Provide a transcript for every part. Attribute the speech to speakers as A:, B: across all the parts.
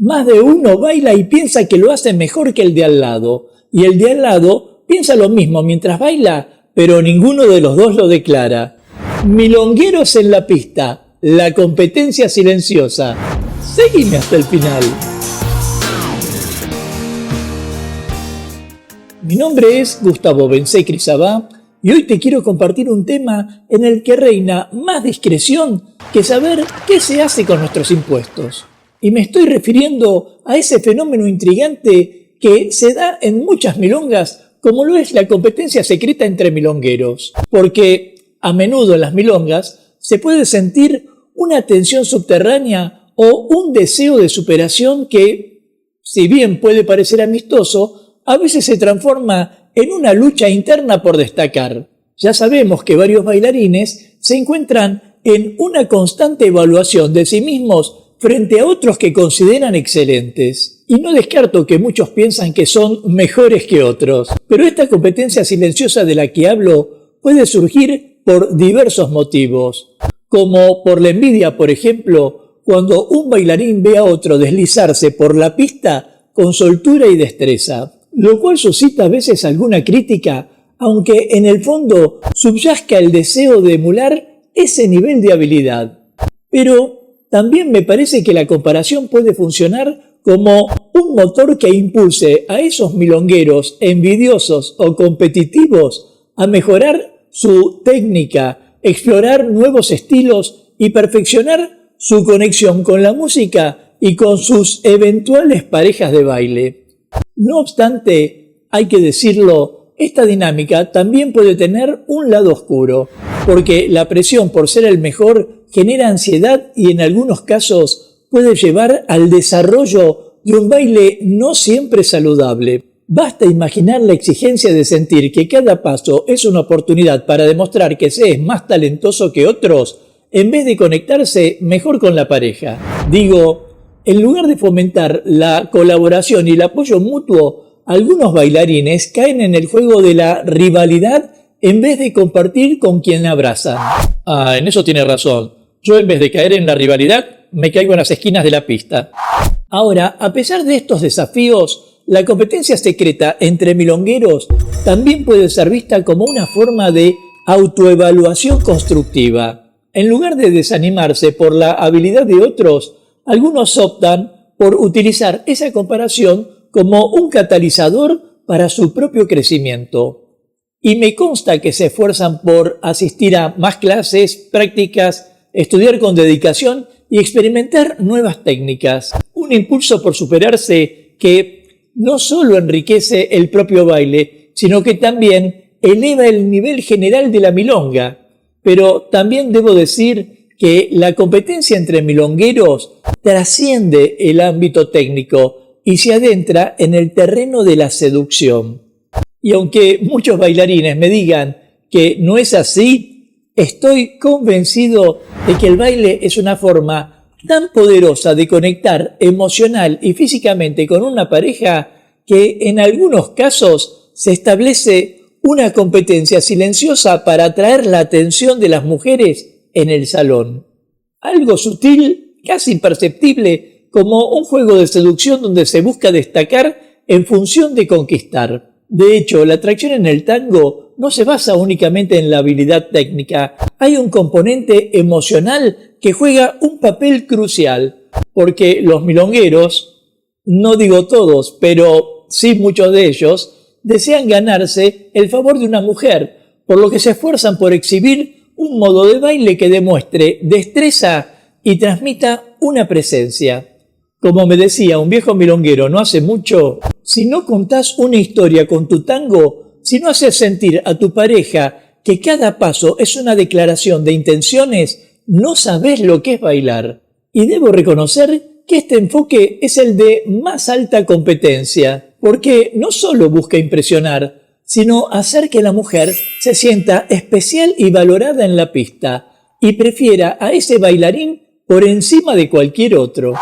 A: Más de uno baila y piensa que lo hace mejor que el de al lado, y el de al lado piensa lo mismo mientras baila, pero ninguno de los dos lo declara. Milongueros en la pista, la competencia silenciosa. Seguime hasta el final. Mi nombre es Gustavo Bencé-Crisabá y hoy te quiero compartir un tema en el que reina más discreción que saber qué se hace con nuestros impuestos. Y me estoy refiriendo a ese fenómeno intrigante que se da en muchas milongas, como lo es la competencia secreta entre milongueros. Porque a menudo en las milongas se puede sentir una tensión subterránea o un deseo de superación que, si bien puede parecer amistoso, a veces se transforma en una lucha interna por destacar. Ya sabemos que varios bailarines se encuentran en una constante evaluación de sí mismos frente a otros que consideran excelentes. Y no descarto que muchos piensan que son mejores que otros. Pero esta competencia silenciosa de la que hablo puede surgir por diversos motivos. Como por la envidia, por ejemplo, cuando un bailarín ve a otro deslizarse por la pista con soltura y destreza, lo cual suscita a veces alguna crítica, aunque en el fondo subyazca el deseo de emular ese nivel de habilidad. Pero también me parece que la comparación puede funcionar como un motor que impulse a esos milongueros envidiosos o competitivos a mejorar su técnica, explorar nuevos estilos y perfeccionar su conexión con la música y con sus eventuales parejas de baile. No obstante, hay que decirlo, esta dinámica también puede tener un lado oscuro, porque la presión por ser el mejor genera ansiedad y en algunos casos puede llevar al desarrollo de un baile no siempre saludable. Basta imaginar la exigencia de sentir que cada paso es una oportunidad para demostrar que se es más talentoso que otros, en vez de conectarse mejor con la pareja. Digo, en lugar de fomentar la colaboración y el apoyo mutuo, algunos bailarines caen en el juego de la rivalidad en vez de compartir con quien abrazan. En eso tiene razón. Yo, en vez de caer en la rivalidad, me caigo en las esquinas de la pista. Ahora, a pesar de estos desafíos, la competencia secreta entre milongueros también puede ser vista como una forma de autoevaluación constructiva. En lugar de desanimarse por la habilidad de otros, algunos optan por utilizar esa comparación como un catalizador para su propio crecimiento. Y me consta que se esfuerzan por asistir a más clases, prácticas, estudiar con dedicación y experimentar nuevas técnicas. Un impulso por superarse que no solo enriquece el propio baile, sino que también eleva el nivel general de la milonga. Pero también debo decir que la competencia entre milongueros trasciende el ámbito técnico y se adentra en el terreno de la seducción. Y aunque muchos bailarines me digan que no es así, estoy convencido de que el baile es una forma tan poderosa de conectar emocional y físicamente con una pareja que en algunos casos se establece una competencia silenciosa para atraer la atención de las mujeres en el salón. Algo sutil, casi imperceptible, como un juego de seducción donde se busca destacar en función de conquistar. De hecho, la atracción en el tango no se basa únicamente en la habilidad técnica. Hay un componente emocional que juega un papel crucial, porque los milongueros, no digo todos, pero sí muchos de ellos, desean ganarse el favor de una mujer, por lo que se esfuerzan por exhibir un modo de baile que demuestre destreza y transmita una presencia. Como me decía un viejo milonguero no hace mucho, si no contás una historia con tu tango, si no haces sentir a tu pareja que cada paso es una declaración de intenciones, no sabés lo que es bailar. Y debo reconocer que este enfoque es el de más alta competencia, porque no solo busca impresionar, sino hacer que la mujer se sienta especial y valorada en la pista y prefiera a ese bailarín por encima de cualquier otro.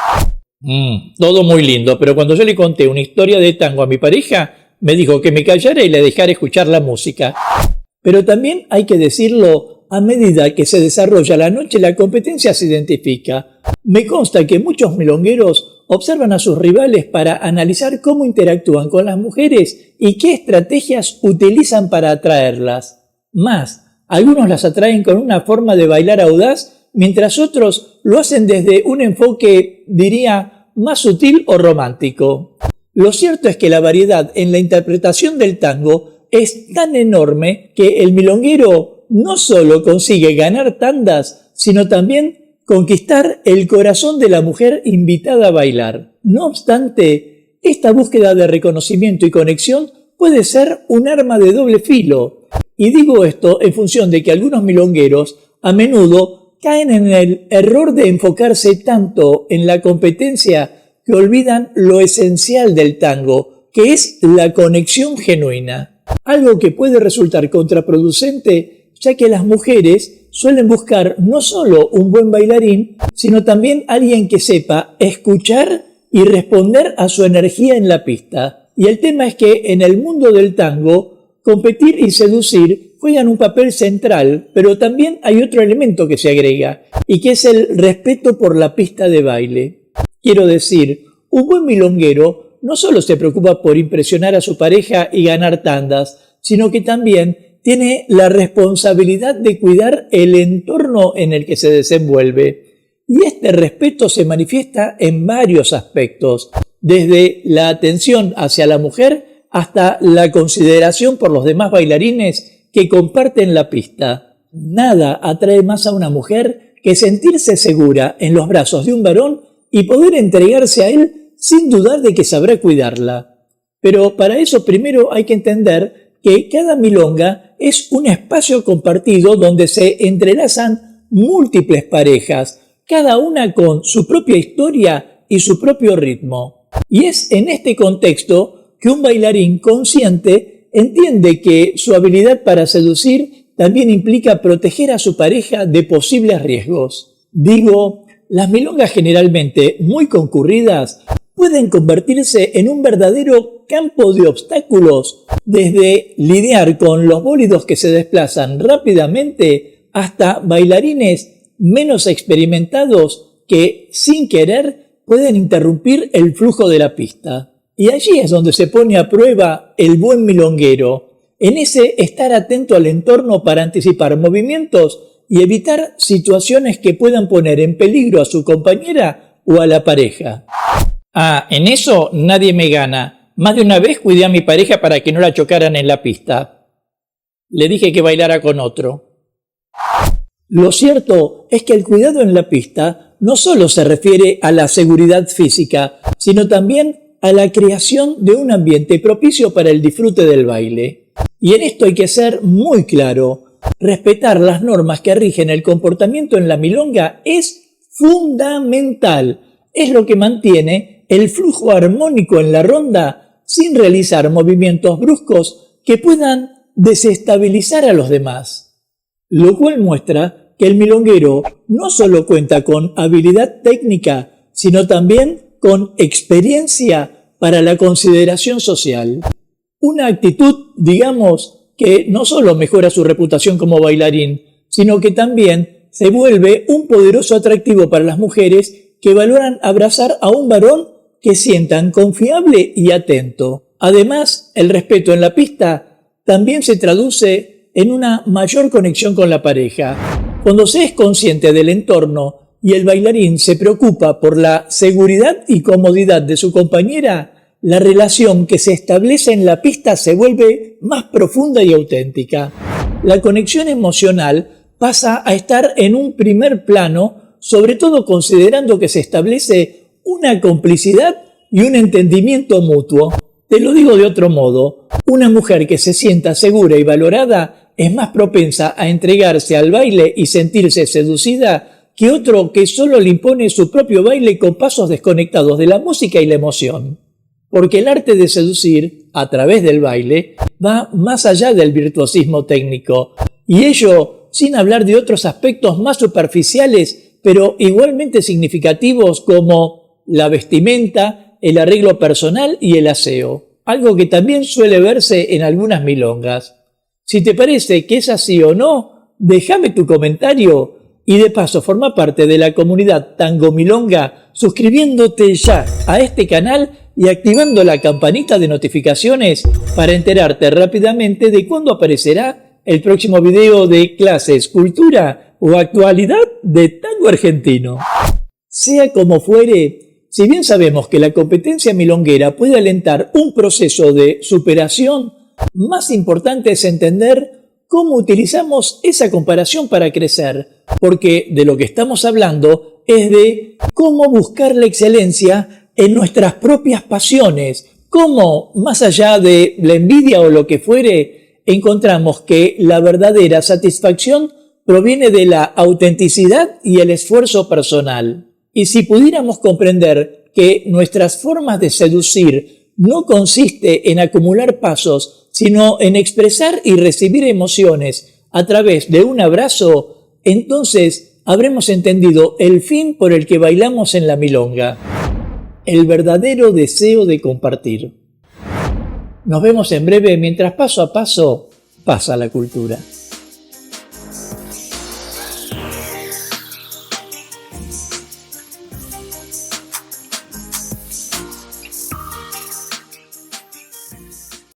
A: Todo muy lindo, pero cuando yo le conté una historia de tango a mi pareja, me dijo que me callara y le dejara escuchar la música. Pero también hay que decirlo, a medida que se desarrolla la noche, la competencia se identifica. Me consta que muchos milongueros observan a sus rivales para analizar cómo interactúan con las mujeres y qué estrategias utilizan para atraerlas. Más, algunos las atraen con una forma de bailar audaz, mientras otros lo hacen desde un enfoque, diría, más sutil o romántico. Lo cierto es que la variedad en la interpretación del tango es tan enorme que el milonguero no solo consigue ganar tandas, sino también conquistar el corazón de la mujer invitada a bailar. No obstante, esta búsqueda de reconocimiento y conexión puede ser un arma de doble filo. Y digo esto en función de que algunos milongueros a menudo caen en el error de enfocarse tanto en la competencia que olvidan lo esencial del tango, que es la conexión genuina. Algo que puede resultar contraproducente, ya que las mujeres suelen buscar no solo un buen bailarín, sino también alguien que sepa escuchar y responder a su energía en la pista. Y el tema es que en el mundo del tango, competir y seducir juegan un papel central, pero también hay otro elemento que se agrega, y que es el respeto por la pista de baile. Quiero decir, un buen milonguero no solo se preocupa por impresionar a su pareja y ganar tandas, sino que también tiene la responsabilidad de cuidar el entorno en el que se desenvuelve. Y este respeto se manifiesta en varios aspectos, desde la atención hacia la mujer hasta la consideración por los demás bailarines que comparten la pista. Nada atrae más a una mujer que sentirse segura en los brazos de un varón y poder entregarse a él sin dudar de que sabrá cuidarla. Pero para eso primero hay que entender que cada milonga es un espacio compartido donde se entrelazan múltiples parejas, cada una con su propia historia y su propio ritmo. Y es en este contexto que un bailarín consciente entiende que su habilidad para seducir también implica proteger a su pareja de posibles riesgos. Digo, las milongas generalmente muy concurridas pueden convertirse en un verdadero campo de obstáculos, desde lidiar con los bólidos que se desplazan rápidamente hasta bailarines menos experimentados que, sin querer, pueden interrumpir el flujo de la pista. Y allí es donde se pone a prueba el buen milonguero, en ese estar atento al entorno para anticipar movimientos y evitar situaciones que puedan poner en peligro a su compañera o a la pareja. En eso nadie me gana. Más de una vez cuidé a mi pareja para que no la chocaran en la pista. Le dije que bailara con otro. Lo cierto es que el cuidado en la pista no solo se refiere a la seguridad física, sino también a la creación de un ambiente propicio para el disfrute del baile. Y en esto hay que ser muy claro. Respetar las normas que rigen el comportamiento en la milonga es fundamental. Es lo que mantiene el flujo armónico en la ronda sin realizar movimientos bruscos que puedan desestabilizar a los demás. Lo cual muestra que el milonguero no solo cuenta con habilidad técnica, sino también con experiencia para la consideración social. Una actitud, digamos, que no solo mejora su reputación como bailarín, sino que también se vuelve un poderoso atractivo para las mujeres que valoran abrazar a un varón que sientan confiable y atento. Además, el respeto en la pista también se traduce en una mayor conexión con la pareja. Cuando se es consciente del entorno y el bailarín se preocupa por la seguridad y comodidad de su compañera, la relación que se establece en la pista se vuelve más profunda y auténtica. La conexión emocional pasa a estar en un primer plano, sobre todo considerando que se establece una complicidad y un entendimiento mutuo. Te lo digo de otro modo, una mujer que se sienta segura y valorada es más propensa a entregarse al baile y sentirse seducida que otro que solo le impone su propio baile con pasos desconectados de la música y la emoción. Porque el arte de seducir, a través del baile, va más allá del virtuosismo técnico, y ello sin hablar de otros aspectos más superficiales, pero igualmente significativos como la vestimenta, el arreglo personal y el aseo, algo que también suele verse en algunas milongas. Si te parece que es así o no, déjame tu comentario y de paso forma parte de la comunidad Tango Milonga suscribiéndote ya a este canal y activando la campanita de notificaciones para enterarte rápidamente de cuándo aparecerá el próximo video de clases, cultura o actualidad de tango argentino. Sea como fuere, si bien sabemos que la competencia milonguera puede alentar un proceso de superación, más importante es entender cómo utilizamos esa comparación para crecer, porque de lo que estamos hablando es de cómo buscar la excelencia en nuestras propias pasiones, cómo, más allá de la envidia o lo que fuere, encontramos que la verdadera satisfacción proviene de la autenticidad y el esfuerzo personal. Y si pudiéramos comprender que nuestras formas de seducir no consiste en acumular pasos, sino en expresar y recibir emociones a través de un abrazo, entonces habremos entendido el fin por el que bailamos en la milonga: el verdadero deseo de compartir. Nos vemos en breve mientras paso a paso pasa la cultura.